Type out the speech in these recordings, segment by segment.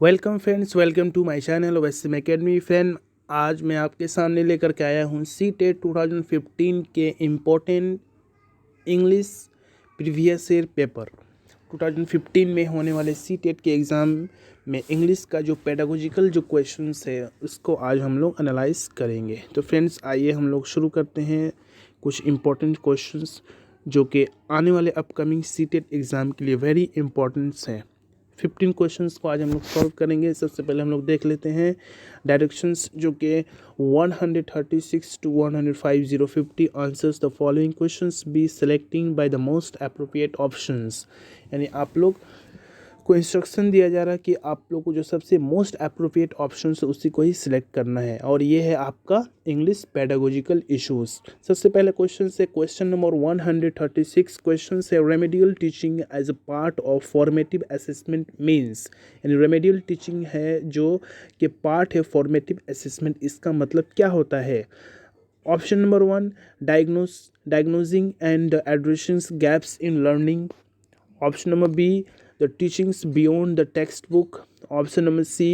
Welcome friends, welcome to my channel Wasim academy. Friend, आज मैं आपके सामने लेकर के आया हूँ सी टेट 2015 के important English previous year paper 2015 में होने वाले सी टेट के एग्ज़ाम में इंग्लिश का जो पेडागोजिकल जो क्वेश्चंस है उसको आज हम लोग एनालाइज करेंगे। तो फ्रेंड्स, आइए हम लोग शुरू करते हैं कुछ इम्पोर्टेंट क्वेश्चंस जो कि आने वाले अपकमिंग सी टेट एग्ज़ाम के लिए वेरी इंपॉर्टेंट्स हैं। 15 क्वेश्चंस को आज हम लोग सॉल्व करेंगे। सबसे पहले हम लोग देख लेते हैं डायरेक्शंस जो कि 136 to 105 50 answers the following questions B selecting by the most appropriate options. यानी आप लोग को इंस्ट्रक्शन दिया जा रहा है कि आप लोग को जो सबसे मोस्ट अप्रोप्रिएट ऑप्शन है उसी को ही सिलेक्ट करना है, और ये है आपका इंग्लिश पेडागोजिकल इश्यूज। सबसे पहले क्वेश्चन से क्वेश्चन नंबर 136 क्वेश्चन से remedial teaching as a part of formative assessment means. यानी रेमेडियल टीचिंग है जो कि पार्ट है फॉर्मेटिव असेसमेंट, इसका मतलब क्या होता है। Option number 1, diagnosing and addressing gaps in learning. Option number B, the teachings beyond the textbook. Option number C,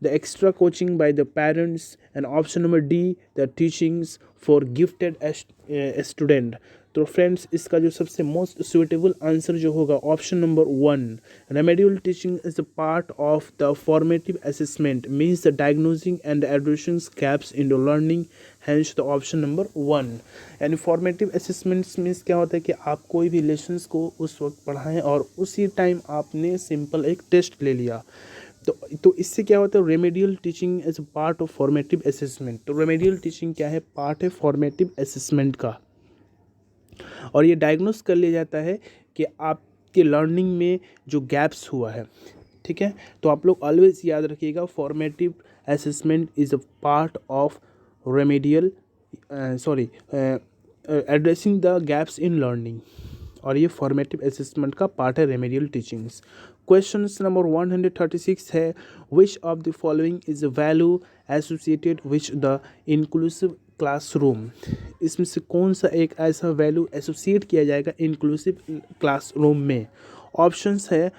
the extra coaching by the parents. And option number D, the teachings for gifted student. तो friends, इसका जो सबसे most suitable answer जो होगा option number 1, remedial teaching is a part of the formative assessment means the diagnosing and addressing gaps in the learning, hence the option number 1। यानी formative assessments means क्या होता है कि आप कोई भी लेसन्स को उस वक्त पढ़ाएं और उसी टाइम आपने सिंपल एक टेस्ट ले लिया। तो इससे क्या होता है, remedial teaching as a part of formative assessment. तो रेमेडियल टीचिंग क्या है, पार्ट है फॉर्मेटिव असेसमेंट का, और ये डायग्नोस कर लिया जाता है कि आपके लर्निंग में जो गैप्स हुआ है। ठीक है, तो आप लोग ऑलवेज याद रखिएगा, formative assessment is a part of remedial addressing the gaps in learning, और ये फॉर्मेटिव असेसमेंट का पार्ट है रेमेडियल टीचिंग्स। क्वेश्चन नंबर 136 है, which of the following is a value associated which the inclusive classroom. इसमें से कौन सा एक ऐसा वैल्यू एसोसिएट किया जाएगा इंक्लूसिव क्लासरूम में। ऑप्शंस है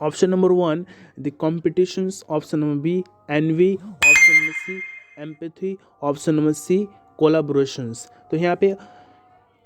option number 1, the competitions. Option number B, envy. Option number C, empathy. Option number C, collaborations. तो यहाँ पे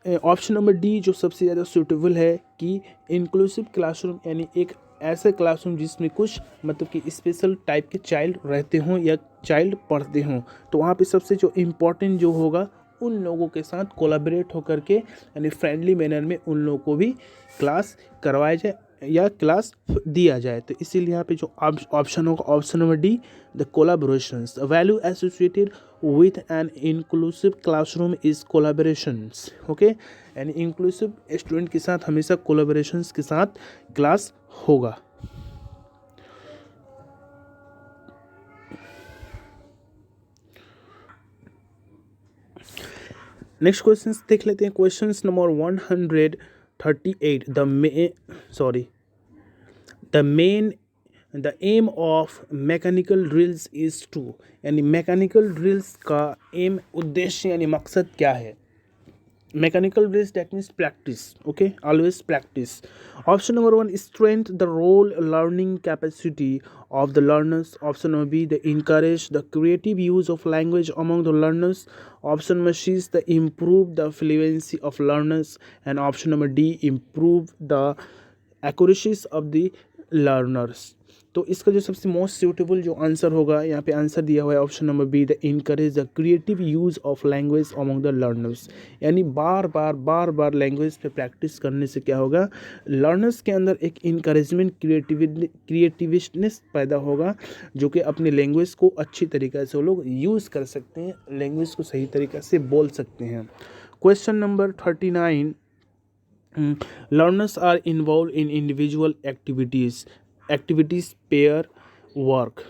ऑप्शन नंबर डी जो सबसे ज़्यादा सूटेबल है कि इंक्लूसिव क्लासरूम, यानी एक ऐसा क्लासरूम जिसमें कुछ मतलब कि स्पेशल टाइप के चाइल्ड रहते हों या चाइल्ड पढ़ते हों, तो वहाँ पे सबसे जो इम्पोर्टेंट जो होगा उन लोगों के साथ कोलैबोरेट होकर के, यानी फ्रेंडली मैनर में उन लोगों को भी क्लास करवाया जाए या क्लास दिया जाए। तो इसीलिए यहाँ पे जो ऑप्शन होगा option number D, the collaborations. Value associated with an inclusive classroom is collaborations. Okay, यानी इंक्लूसिव स्टूडेंट के साथ हमेशा कोलाबोरेशंस के साथ क्लास होगा। नेक्स्ट क्वेश्चन देख लेते हैं। Question number 138, the aim of mechanical drills is to. यानी मैकेनिकल ड्रिल्स का एम, उद्देश्य यानी मकसद क्या है। Mechanical drills that means practice. Okay, always practice. Option number 1, strength the role learning capacity of the learners. Option number B, they encourage the creative use of language among the learners. Option number C is they improve the fluency of learners. And option number D, improve the accuracy of the learners. तो इसका जो सबसे most suitable जो answer होगा, यहाँ पे answer दिया हुआ है option number B, the encourage the creative use of language among the learners. यानी बार बार लैंग्वेज पे प्रैक्टिस करने से क्या होगा, लर्नर्स के अंदर एक इनकरेजमेंट, क्रिएटिविनेस पैदा होगा, जो कि अपनी लैंग्वेज को अच्छी तरीक़े से वो लोग यूज़ कर सकते हैं, लैंग्वेज को सही तरीक़े से बोल सकते हैं। Question number 39, learners are involved in individual activities pair work.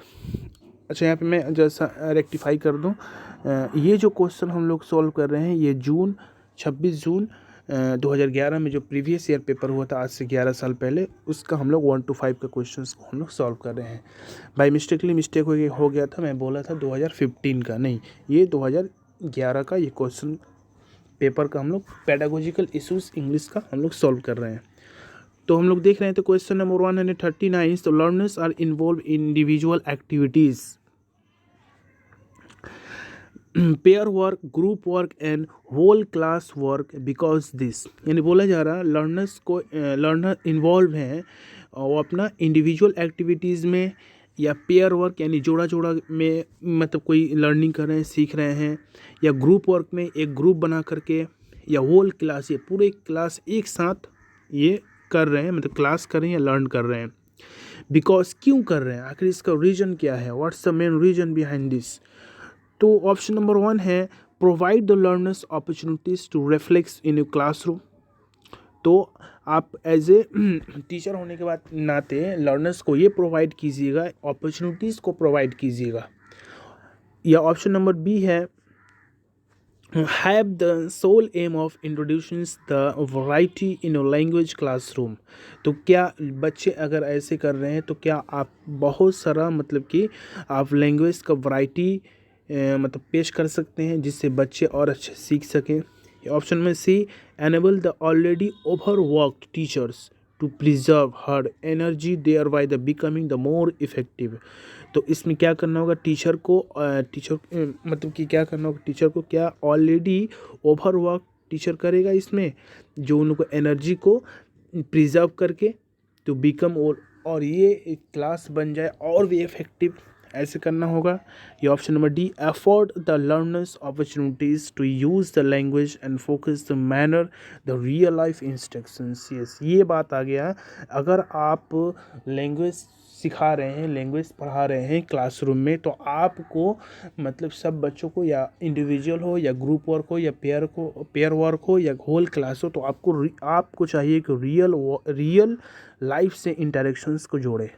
अच्छा, यहाँ पे मैं जैसा रेक्टिफाई कर दूँ, ये जो क्वेश्चन हम लोग सॉल्व कर रहे हैं ये 26 जून 2011 में जो प्रीवियस ईयर पेपर हुआ था, आज से 11 साल पहले, उसका हम लोग 1 to 5 का क्वेश्चंस को हम लोग सॉल्व कर रहे हैं। बाई मिस्टेक हो गया था, मैं बोला था 2015 का, नहीं, ये 2011 का ये क्वेश्चन पेपर का हम लोग पेडागोजिकल इश्यूज इंग्लिश का हम लोग सॉल्व कर रहे हैं। तो हम लोग देख रहे हैं, तो क्वेश्चन नंबर 139, तो learners are involve in individual activities, pair work, group work and whole class work because this, यानी बोला जा रहा है लर्नर इन्वॉल्व हैं वो अपना इंडिविजुअल एक्टिविटीज़ में या पेयर वर्क यानी जोड़ा जोड़ा में, मतलब कोई लर्निंग कर रहे हैं, सीख रहे हैं, या ग्रुप वर्क में एक ग्रुप बना करके, या होल क्लास, ये पूरे क्लास एक साथ ये कर रहे हैं, मतलब क्लास कर रहे हैं या लर्न कर रहे हैं। बिकॉज क्यों कर रहे हैं, आखिर इसका रीज़न क्या है, what's the main reason behind this. तो ऑप्शन नंबर 1 है provide the learners opportunities to reflect in a classroom. तो आप एज ए टीचर होने के बाद नाते लर्नर्स को ये प्रोवाइड कीजिएगा, अपॉर्चुनिटीज़ को प्रोवाइड कीजिएगा। या ऑप्शन नंबर बी है have the sole aim of introducing the variety in a language classroom. तो क्या बच्चे अगर ऐसे कर रहे हैं तो क्या आप बहुत सारा, मतलब कि आप लैंग्वेज का वैरायटी मतलब पेश कर सकते हैं जिससे बच्चे और अच्छे सीख सकें। ऑप्शन में C enable the already overworked teachers to preserve her energy thereby the becoming the more effective. तो इसमें क्या करना होगा टीचर को, मतलब कि क्या करना होगा टीचर को, क्या ऑलरेडी ओवरवर्क टीचर करेगा इसमें, जो उन लोग को एनर्जी को प्रिजर्व करके तो बिकम और ये एक क्लास बन जाए और भी इफेक्टिव, ऐसे करना होगा। ये option number D afford the learners opportunities to use the language and focus the manner the real life instructions. Yes, ये बात आ गया। अगर आप लैंग्वेज सिखा रहे हैं, लैंग्वेज पढ़ा रहे हैं क्लासरूम में, तो आपको मतलब सब बच्चों को, या इंडिविजुअल हो या ग्रुप वर्क हो या पेयर वर्क हो या होल क्लास हो, तो आपको चाहिए कि रियल लाइफ से इंटरेक्शंस को जोड़े,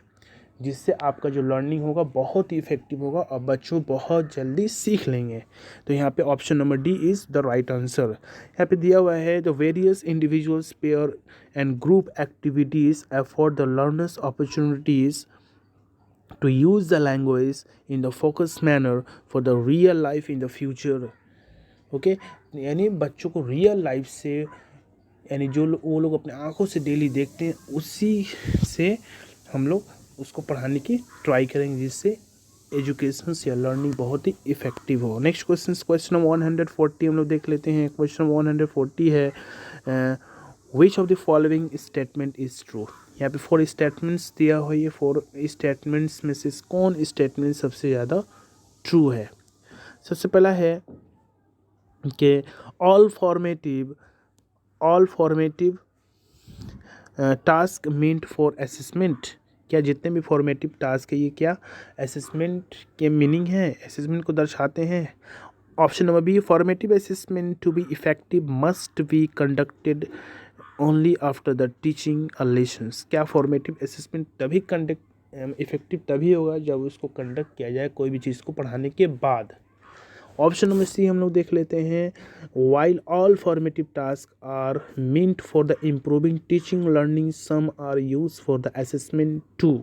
जिससे आपका जो लर्निंग होगा बहुत ही इफेक्टिव होगा और बच्चों बहुत जल्दी सीख लेंगे। तो यहाँ पे option number D is the right answer. यहाँ पे दिया हुआ है the various individuals pair and group activities afford the learners opportunities to use the language in the focused manner for the real life in the future। Okay, यानी बच्चों को real life से, यानी जो वो लोग अपने आंखों से डेली देखते हैं, उसी से हम लोग उसको पढ़ाने की ट्राई करेंगे, जिससे एजुकेशन या लर्निंग बहुत ही इफेक्टिव हो। नेक्स्ट क्वेश्चन 140 हम लोग देख लेते हैं। क्वेश्चन 140 है which of the following statement is true. यहाँ पे 4 स्टेटमेंट्स दिया हुआ है। ये 4 स्टेटमेंट्स में से कौन स्टेटमेंट सबसे ज़्यादा ट्रू है। सबसे पहला है कि all formative task meant for assessment. क्या जितने भी फॉर्मेटिव टास्क है ये क्या असेसमेंट के मीनिंग है, असेसमेंट को दर्शाते हैं। Option number B formative assessment to be effective must be conducted only after the teaching a lessons. क्या फॉर्मेटिव असेसमेंट तभी इफेक्टिव तभी होगा जब उसको कंडक्ट किया जाए कोई भी चीज़ को पढ़ाने के बाद। ऑप्शन नंबर सी हम लोग देख लेते हैं while all formative task are meant for the improving teaching learning some are use for the assessment too.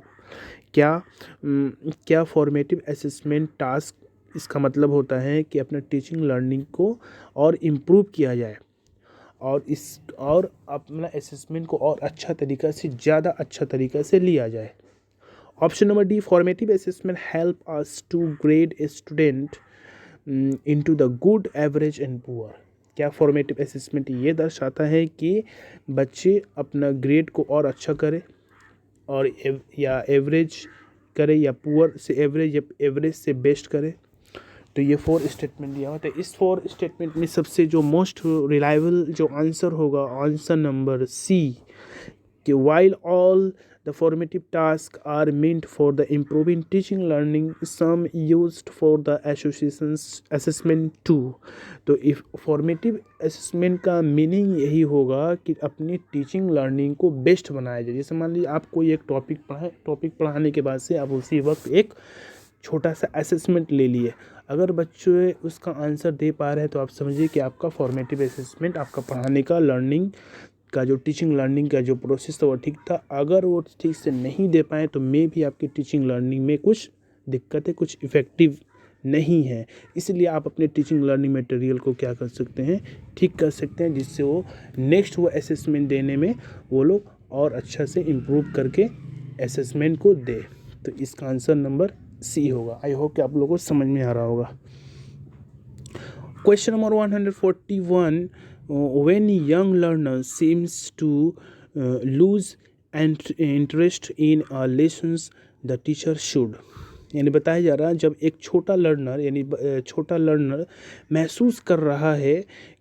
क्या फॉर्मेटिव असेसमेंट टास्क इसका मतलब होता है कि अपना टीचिंग लर्निंग को और इम्प्रूव किया जाए और अपना असेसमेंट को और अच्छा तरीक़ा से, ज़्यादा अच्छा तरीक़ा से लिया जाए। Option number D formative assessment help us to grade a student into the good, average and poor. क्या फॉर्मेटिव असेसमेंट ये दर्शाता है कि बच्चे अपना ग्रेड को और अच्छा करें और या एवरेज करे या पुअर से एवरेज या एवरेज से बेस्ट करे। तो ये 4 स्टेटमेंट दिया हुआ है। तो इस 4 स्टेटमेंट में सबसे जो मोस्ट रिलायबल जो आंसर होगा, आंसर नंबर सी, कि while all the formative task are meant for the improving teaching learning some used for the assessment too. तो इफ फॉर्मेटिव असेसमेंट का मीनिंग यही होगा कि अपनी टीचिंग लर्निंग को बेस्ट बनाया जाए। जैसे मान लीजिए आप कोई एक टॉपिक पढ़ाने के बाद से आप उसी वक्त एक छोटा सा असेसमेंट ले लिए, अगर बच्चे उसका आंसर दे पा रहे हैं तो आप समझिए कि आपका फॉर्मेटिव असेसमेंट, आपका पढ़ाने का, लर्निंग का जो टीचिंग लर्निंग का जो प्रोसेस था वो ठीक था। अगर वो ठीक से नहीं दे पाए तो मे भी आपकी टीचिंग लर्निंग में कुछ दिक्कत है, कुछ इफ़ेक्टिव नहीं है। इसलिए आप अपने टीचिंग लर्निंग मटेरियल को क्या कर सकते हैं, ठीक कर सकते हैं, जिससे वो नेक्स्ट वो असेसमेंट देने में वो लोग और अच्छा से इम्प्रूव करके असेसमेंट को दे। तो इसका आंसर नंबर सी होगा। आई होप कि आप लोगों को समझ में आ रहा होगा। Question number 141, when young learner seems to lose interest in lessons the teacher should, यानी बताया जा रहा है जब एक छोटा लर्नर महसूस कर रहा है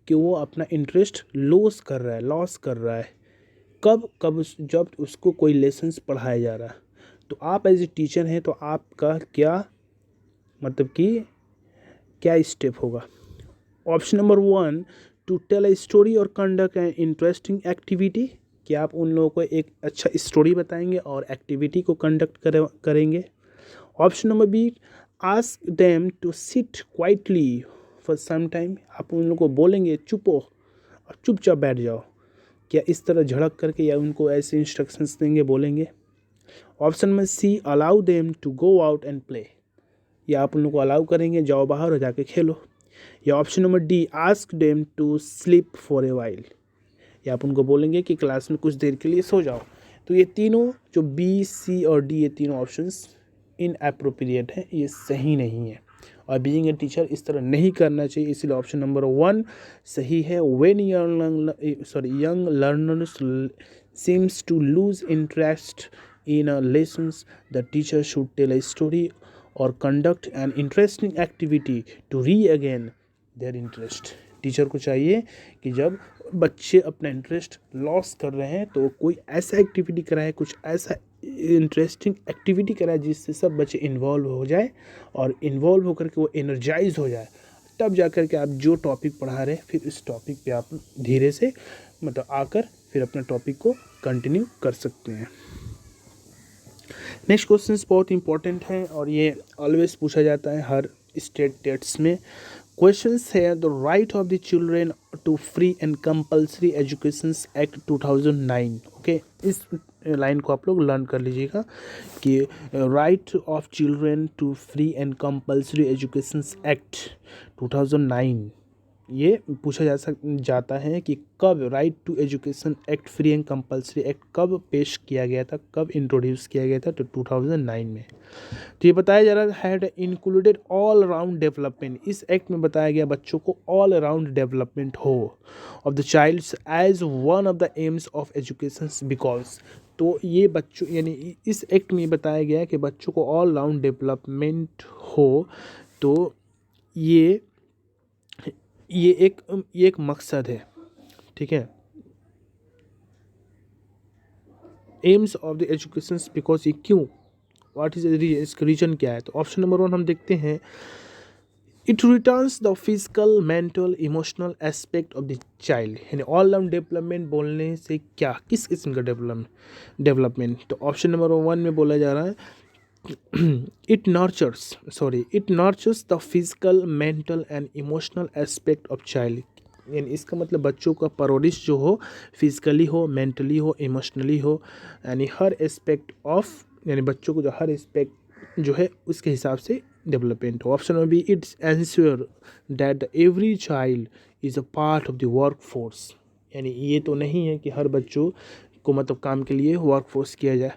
कि वो अपना इंटरेस्ट लॉस कर रहा है कब जब उसको कोई लेसन्स पढ़ाया जा रहा है। तो आप एज ए टीचर हैं तो आपका क्या मतलब कि क्या स्टेप होगा। Option number 1, to tell a story और कंडक्ट एन इंटरेस्टिंग एक्टिविटी, कि आप उन लोगों को एक अच्छा स्टोरी बताएंगे और एक्टिविटी को कंडक्ट करेंगे। Option number B, ask them to sit quietly for some time, आप उन लोगों को बोलेंगे चुपो और चुपचाप बैठ जाओ, क्या इस तरह झड़क करके या उनको ऐसे इंस्ट्रक्शंस देंगे बोलेंगे। Option number C, allow them to go out and play, या आप उन लोगों को अलाउ करेंगे जाओ बाहर और जाके खेलो। या option number D, ask them to sleep for a while, या आप उनको बोलेंगे कि क्लास में कुछ देर के लिए सो जाओ। तो ये तीनों जो बी सी और डी, ये तीनों ऑप्शंस इनएप्रोप्रिएट हैं, ये सही नहीं है और बीइंग ए टीचर इस तरह नहीं करना चाहिए। इसलिए ऑप्शन नंबर 1 सही है। When young learners seems to lose interest in lessons the teacher should tell a story और conduct an interesting activity to regain their interest. Teacher को चाहिए कि जब बच्चे अपना इंटरेस्ट लॉस कर रहे हैं तो कोई ऐसा एक्टिविटी कराए, कुछ ऐसा इंटरेस्टिंग एक्टिविटी कराए जिससे सब बच्चे इन्वॉल्व हो जाए और इन्वॉल्व होकर के वो एनर्जाइज हो जाए। तब जाकर के आप जो टॉपिक पढ़ा रहे हैं फिर इस टॉपिक पे आप धीरे से मतलब आकर फिर अपना टॉपिक को कंटिन्यू कर सकते हैं। नेक्स्ट क्वेश्चन बहुत इंपॉर्टेंट है और ये ऑलवेज पूछा जाता है हर स्टेट टेट्स में। क्वेश्चंस है the right of the children to free and compulsory education act 2009। Okay, इस लाइन को आप लोग लर्न कर लीजिएगा कि right of children to free and compulsory education act 2009 ये पूछा जाता है कि कब right to education act free and compulsory act कब पेश किया गया था, कब इंट्रोड्यूस किया गया था। तो 2009 में। तो ये बताया जा रहा है had included all around development, इस एक्ट में बताया गया बच्चों को ऑल अराउंड डेवलपमेंट हो of the child as one of the aims of education because. तो ये बच्चों यानी इस एक्ट में बताया गया कि बच्चों को ऑल अराउंड डेवलपमेंट हो, तो ये एक मकसद है। ठीक है, AIIMS of the education because ये क्यों, व्हाट इज इसका रीजन क्या है। तो ऑप्शन नंबर 1 हम देखते हैं, it returns the physical mental emotional aspect of the child, यानी ऑल राउंड डेवलपमेंट बोलने से क्या, किस किस्म का डेवलपमेंट। तो ऑप्शन नंबर 1 में बोला जा रहा है it nurtures the physical mental and emotional aspect of child, यानी इसका मतलब बच्चों का परवरिश जो हो फिजिकली हो, मेंटली हो, इमोशनली हो, यानी हर एस्पेक्ट ऑफ, यानी बच्चों को जो हर एस्पेक्ट जो है उसके हिसाब से डेवलपमेंट हो। Option number B, it's ensure that every child is a part of the work force, यानी ये तो नहीं है कि हर बच्चों को मतलब काम के लिए वर्क फोर्स किया जाए।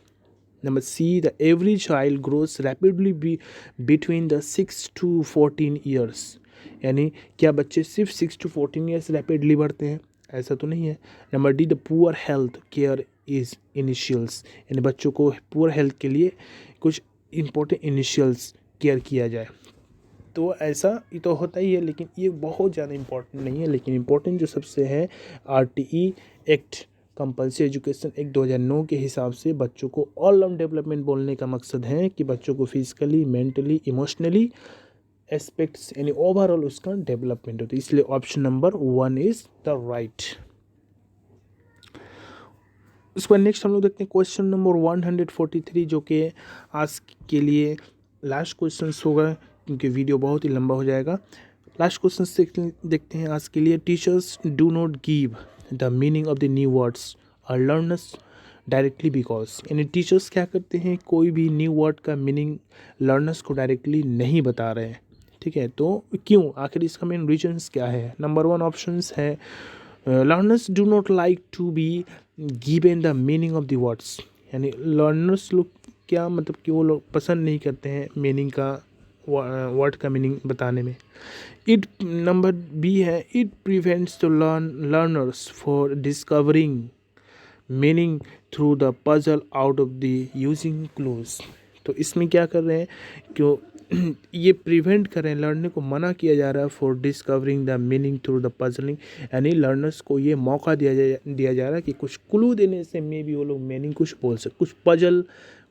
Number C, the every child grows rapidly between the 6 to 14 years, यानी क्या बच्चे सिर्फ 6 to 14 ईयर्स रैपिडली बढ़ते हैं, ऐसा तो नहीं है। Number D, the poor health care is initials, यानी बच्चों को पुअर हेल्थ के लिए कुछ इंपॉर्टेंट इनिशियल्स केयर किया जाए। तो ऐसा ये तो होता ही है, लेकिन ये बहुत ज़्यादा इंपॉर्टेंट नहीं है। लेकिन इंपॉर्टेंट जो सबसे है RTE act compulsory education act 2009 के हिसाब से बच्चों को ऑल राउंड डेवलपमेंट बोलने का मकसद है कि बच्चों को फिजिकली, मेंटली, इमोशनली एस्पेक्ट्स यानी ओवरऑल उसका डेवलपमेंट होता है। इसलिए option number 1 is the right. उसके बाद नेक्स्ट हम लोग देखते हैं क्वेश्चन नंबर 143, जो कि आज के लिए लास्ट क्वेश्चन होगा क्योंकि वीडियो बहुत ही लंबा हो जाएगा। लास्ट क्वेश्चन देखते हैं आज के लिए। Teachers do not give the meaning of the new words और लर्नर्स डायरेक्टली बिकॉज, यानी टीचर्स क्या करते हैं, कोई भी न्यू वर्ड का मीनिंग लर्नर्स को डायरेक्टली नहीं बता रहे हैं। ठीक है, तो क्यों, आखिर इसका मेन रीजन्स क्या है। नंबर 1 ऑप्शंस है learners do not like to be given the meaning of the words, यानी लर्नर्स लोग क्या मतलब कि वो लोग पसंद नहीं करते हैं मीनिंग का, वर्ड का मीनिंग बताने में। इट नंबर बी है, it prevents the learners for discovering meaning through the puzzle out of the using clues. तो इसमें क्या कर रहे हैं, क्यों ये प्रिवेंट कर रहे हैं, लर्नर को मना किया जा रहा है for discovering the meaning through the puzzling, यानी लर्नर्स को ये मौका दिया जा रहा है कि कुछ क्लू देने से मे भी वो लोग मीनिंग कुछ बोल सकते, कुछ पजल,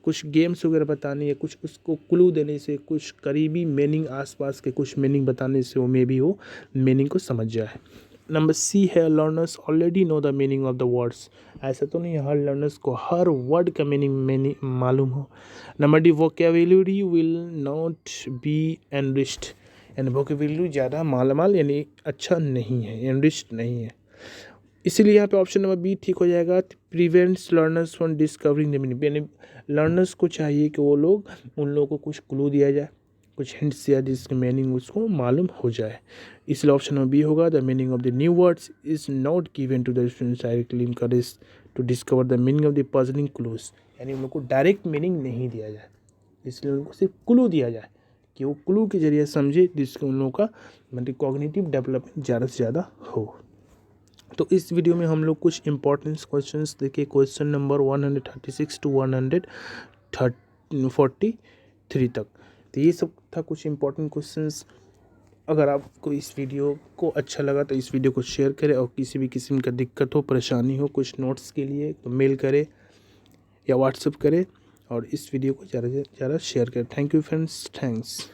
कुछ गेम्स वगैरह बताने या कुछ उसको क्लू देने से, कुछ करीबी मीनिंग आसपास के कुछ मीनिंग बताने से वो मे भी वो मीनिंग को समझ जाए। नंबर सी है, learners already know the meaning of the words. ऐसा तो नहीं हर लर्नर्स को हर वर्ड का मीनिंग मालूम हो। Number D, vocabulary will not be enriched, यानी वोकेबुलरी ज़्यादा मालामाल यानी अच्छा नहीं है, एनरिच्ड नहीं है। इसीलिए यहाँ पे ऑप्शन नंबर बी ठीक हो जाएगा, prevents learners from discovering the meaning, यानी लर्नर्स को चाहिए कि वो लोग, उन लोगों को कुछ क्लू दिया जाए, कुछ हिंट्स दिया जिसकी मीनिंग उसको मालूम हो जाए। इसलिए ऑप्शन नंबर बी होगा, the meaning of the new words is not given to the students directly encourage to discover the meaning of the puzzling clues, यानी उन लोग को डायरेक्ट मीनिंग नहीं दिया जाए, इसलिए उनको सिर्फ क्लू दिया जाए कि वो क्लू के जरिए समझे, जिससे उन लोगों का मतलब कॉग्निटिव डेवलपमेंट ज़्यादा से ज़्यादा हो। तो इस वीडियो में हम लोग कुछ इंपॉर्टेंट क्वेश्चंस देखे, क्वेश्चन नंबर 136 टू 143 तक। तो ये सब था कुछ इंपॉर्टेंट क्वेश्चंस। अगर आपको इस वीडियो को अच्छा लगा तो इस वीडियो को शेयर करें, और किसी भी किस्म का दिक्कत हो, परेशानी हो कुछ नोट्स के लिए तो मेल करें या व्हाट्सएप करें, और इस वीडियो को ज़्यादा से ज़्यादा शेयर करें। Thank you friends, thanks.